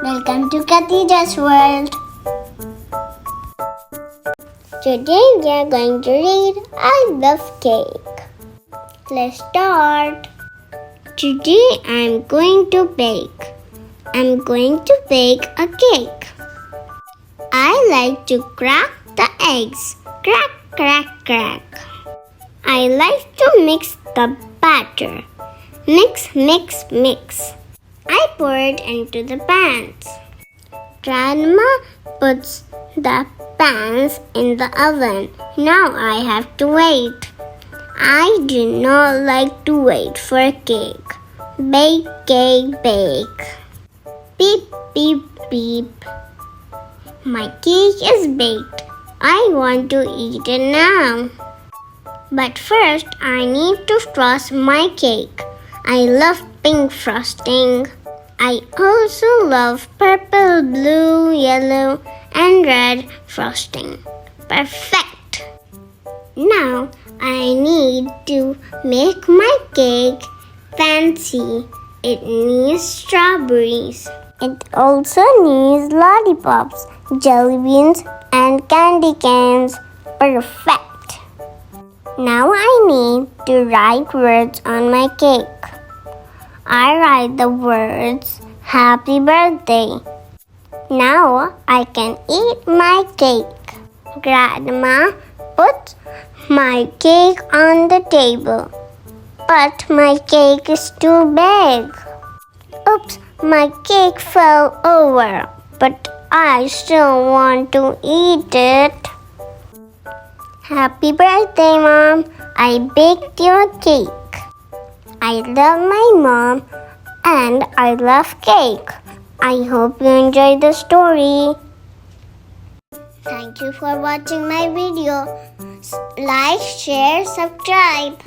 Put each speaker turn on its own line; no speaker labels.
Welcome to Khadija's World. Today we are going to read I Love Cake. Let's start. Today I am going to bake. I am going to bake a cake. I like to crack the eggs. Crack, crack, crack. I like to mix the batter. Mix, mix, mix. I pour it into the pans. Grandma puts the pans in the oven. Now I have to wait. I do not like to wait for a cake. Bake, cake, bake. Beep, beep, beep. My cake is baked. I want to eat it now. But first, I need to frost my cake. I love pink frosting. I also love purple, blue, yellow, and red frosting. Perfect! Now, I need to make my cake fancy. It needs strawberries. It also needs lollipops, jelly beans, and candy canes. Perfect! Now I need to write words on my cake. I write the words, Happy Birthday. Now I can eat my cake. Grandma put my cake on the table. But my cake is too big. Oops, my cake fell over. But I still want to eat it. Happy birthday, Mom. I baked your cake. I love my mom and I love cake. I hope you enjoyed the story. Thank you for watching my video. Like, share, subscribe.